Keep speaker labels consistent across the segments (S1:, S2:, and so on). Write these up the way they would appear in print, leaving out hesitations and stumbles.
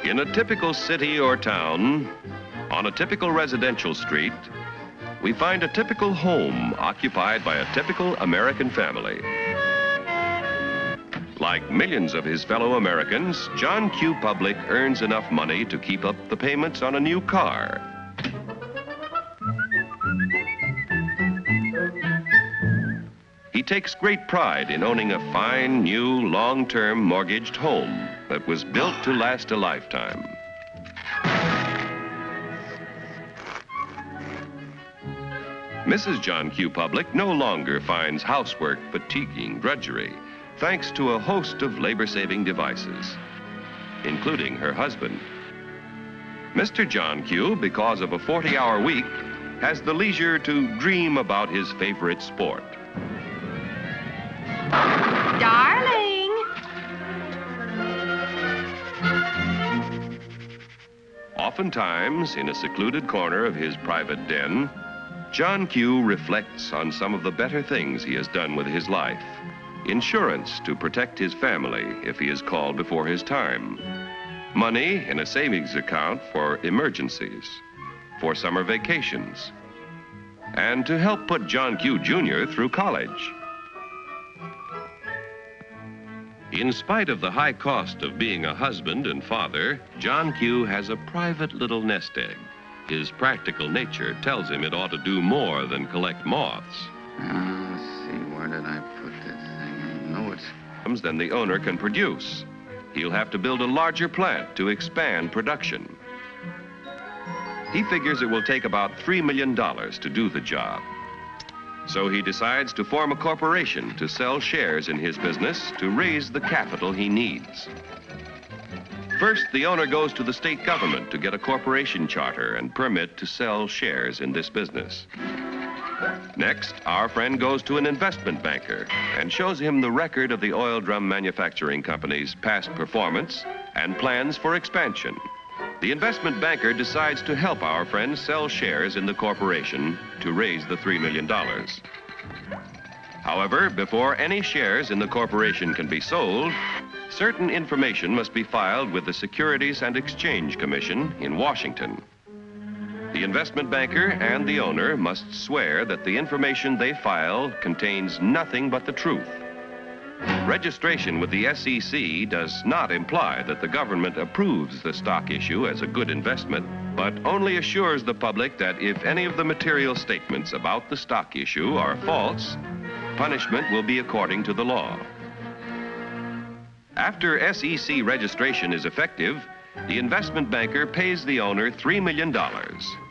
S1: In a typical city or town, on a typical residential street, we find a typical home occupied by a typical American family. Like millions of his fellow Americans, John Q. Public earns enough money to keep up the payments on a new car. He takes great pride in owning a fine, new, long-term mortgaged home that was built to last a lifetime. Mrs. John Q. Public no longer finds housework fatiguing drudgery, thanks to a host of labor-saving devices, including her husband. Mr. John Q., because of a 40-hour week, has the leisure to dream about his favorite sport.
S2: Darling!
S1: Oftentimes, in a secluded corner of his private den, John Q. reflects on some of the better things he has done with his life. Insurance to protect his family if he is called before his time. Money in a savings account for emergencies, for summer vacations, and to help put John Q. Jr. through college. In spite of the high cost of being a husband and father, John Q. has a private little nest egg. His practical nature tells him it ought to do more than collect moths.
S3: Let's see, where did I put this thing? I know it's...
S1: Than the owner can produce. He'll have to build a larger plant to expand production. He figures it will take about $3 million to do the job. So he decides to form a corporation to sell shares in his business to raise the capital he needs. First, the owner goes to the state government to get a corporation charter and permit to sell shares in this business. Next, our friend goes to an investment banker and shows him the record of the oil drum manufacturing company's past performance and plans for expansion. The investment banker decides to help our friend sell shares in the corporation to raise the $3 million. However, before any shares in the corporation can be sold, certain information must be filed with the Securities and Exchange Commission in Washington. The investment banker and the owner must swear that the information they file contains nothing but the truth. Registration with the SEC does not imply that the government approves the stock issue as a good investment, but only assures the public that if any of the material statements about the stock issue are false, punishment will be according to the law. After SEC registration is effective, the investment banker pays the owner $3 million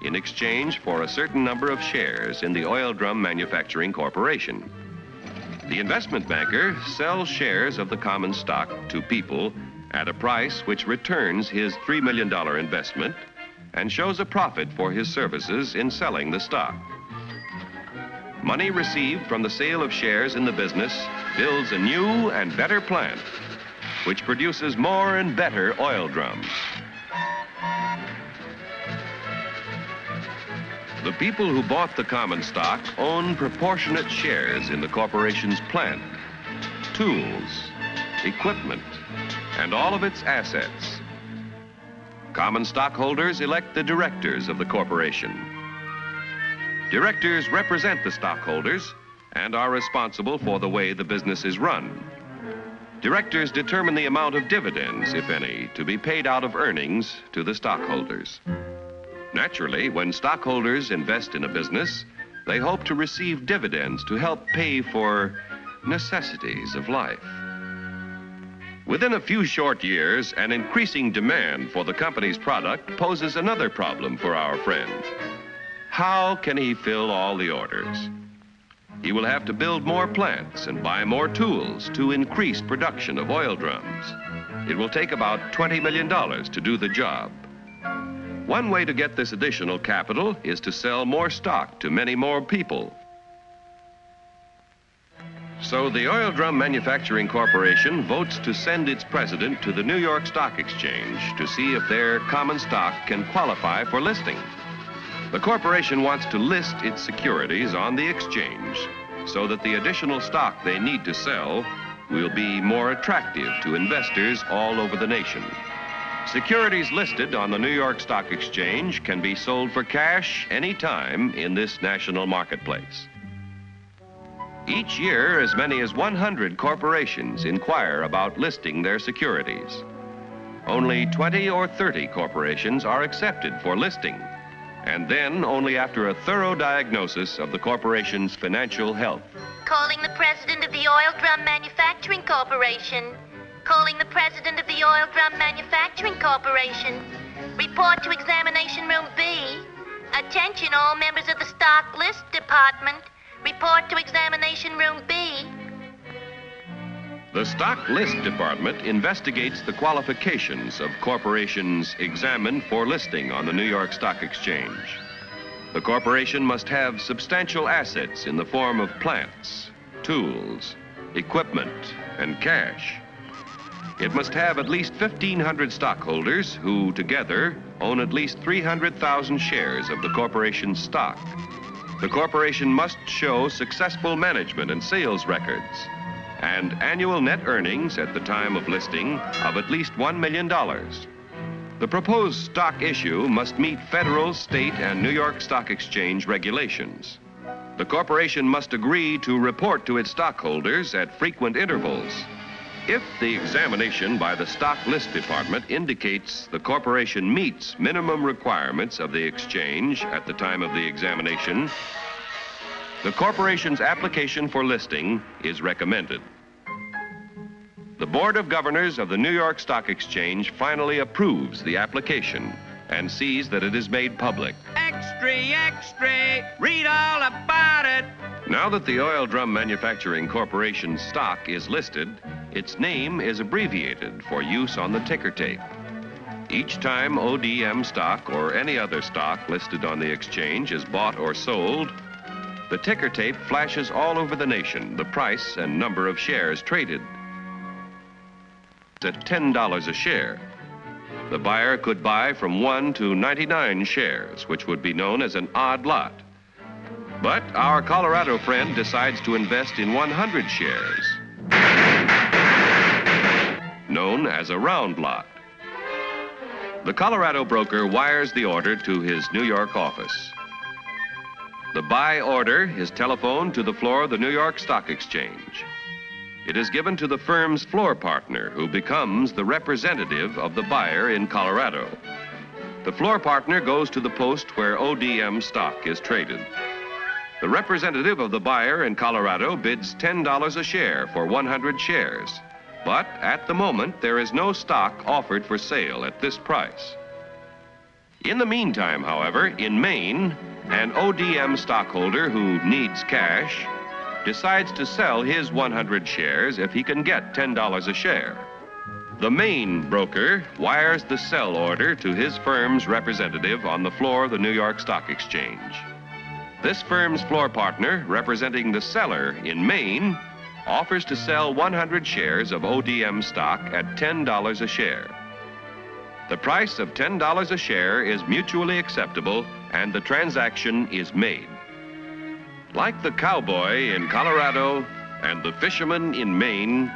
S1: in exchange for a certain number of shares in the Oil Drum Manufacturing Corporation. The investment banker sells shares of the common stock to people at a price which returns his $3 million investment and shows a profit for his services in selling the stock. Money received from the sale of shares in the business builds a new and better plant, which produces more and better oil drums. The people who bought the common stock own proportionate shares in the corporation's plant, tools, equipment, and all of its assets. Common stockholders elect the directors of the corporation. Directors represent the stockholders and are responsible for the way the business is run. Directors determine the amount of dividends, if any, to be paid out of earnings to the stockholders. Naturally, when stockholders invest in a business, they hope to receive dividends to help pay for necessities of life. Within a few short years, an increasing demand for the company's product poses another problem for our friend. How can he fill all the orders? He will have to build more plants and buy more tools to increase production of oil drums. It will take about $20 million to do the job. One way to get this additional capital is to sell more stock to many more people. So the Oil Drum Manufacturing Corporation votes to send its president to the New York Stock Exchange to see if their common stock can qualify for listing. The corporation wants to list its securities on the exchange so that the additional stock they need to sell will be more attractive to investors all over the nation. Securities listed on the New York Stock Exchange can be sold for cash anytime in this national marketplace. Each year, as many as 100 corporations inquire about listing their securities. Only 20 or 30 corporations are accepted for listing, and then only after a thorough diagnosis of the corporation's financial health.
S4: Calling the president of the Oil Drum Manufacturing Corporation. Calling the president of the Oil Drum Manufacturing Corporation. Report to Examination Room B. Attention all members of the Stock List Department. Report to Examination Room B.
S1: The Stock List Department investigates the qualifications of corporations examined for listing on the New York Stock Exchange. The corporation must have substantial assets in the form of plants, tools, equipment, and cash. It must have at least 1,500 stockholders who, together, own at least 300,000 shares of the corporation's stock. The corporation must show successful management and sales records and annual net earnings at the time of listing of at least $1 million. The proposed stock issue must meet federal, state, and New York Stock Exchange regulations. The corporation must agree to report to its stockholders at frequent intervals. If the examination by the Stock List Department indicates the corporation meets minimum requirements of the exchange at the time of the examination, the corporation's application for listing is recommended. The Board of Governors of the New York Stock Exchange finally approves the application and sees that it is made public.
S5: Extra, extra, read all about it.
S1: Now that the Oil Drum Manufacturing Corporation's stock is listed, its name is abbreviated for use on the ticker tape. Each time ODM stock or any other stock listed on the exchange is bought or sold, the ticker tape flashes all over the nation the price and number of shares traded. At $10 a share. The buyer could buy from 1 to 99 shares, which would be known as an odd lot. But our Colorado friend decides to invest in 100 shares, known as a round lot. The Colorado broker wires the order to his New York office. The buy order is telephoned to the floor of the New York Stock Exchange. It is given to the firm's floor partner, who becomes the representative of the buyer in Colorado. The floor partner goes to the post where ODM stock is traded. The representative of the buyer in Colorado bids $10 a share for 100 shares. But at the moment, there is no stock offered for sale at this price. In the meantime, however, in Maine, an ODM stockholder who needs cash decides to sell his 100 shares if he can get $10 a share. The Maine broker wires the sell order to his firm's representative on the floor of the New York Stock Exchange. This firm's floor partner, representing the seller in Maine, offers to sell 100 shares of ODM stock at $10 a share. The price of $10 a share is mutually acceptable, and the transaction is made. Like the cowboy in Colorado and the fisherman in Maine,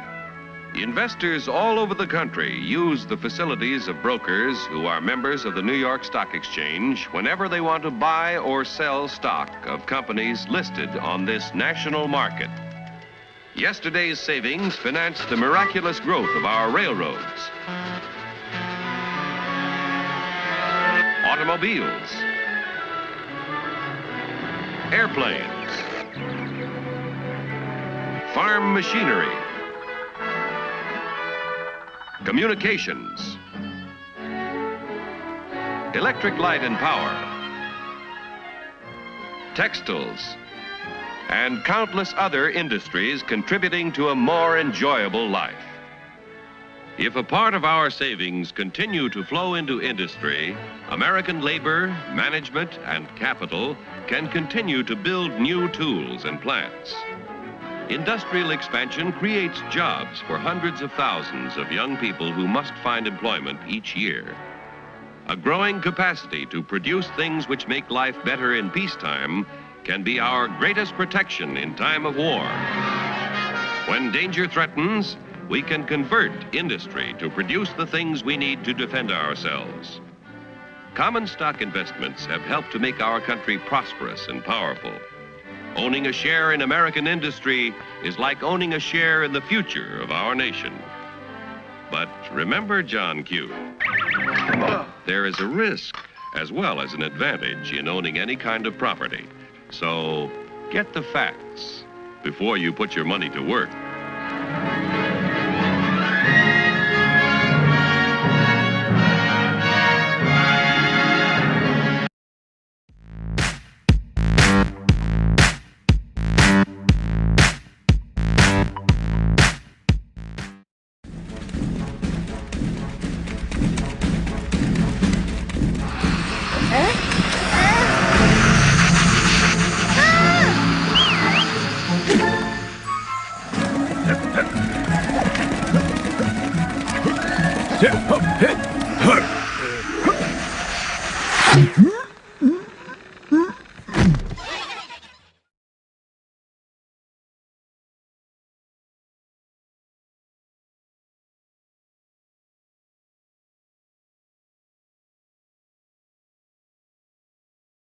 S1: investors all over the country use the facilities of brokers who are members of the New York Stock Exchange whenever they want to buy or sell stock of companies listed on this national market. Yesterday's savings financed the miraculous growth of our railroads, automobiles, airplanes, farm machinery, communications, electric light and power, textiles, and countless other industries contributing to a more enjoyable life. If a part of our savings continue to flow into industry, American labor, management, and capital can continue to build new tools and plants. Industrial expansion creates jobs for hundreds of thousands of young people who must find employment each year. A growing capacity to produce things which make life better in peacetime can be our greatest protection in time of war. When danger threatens, we can convert industry to produce the things we need to defend ourselves. Common stock investments have helped to make our country prosperous and powerful. Owning a share in American industry is like owning a share in the future of our nation. But remember, John Q, there is a risk as well as an advantage in owning any kind of property. So get the facts before you put your money to work.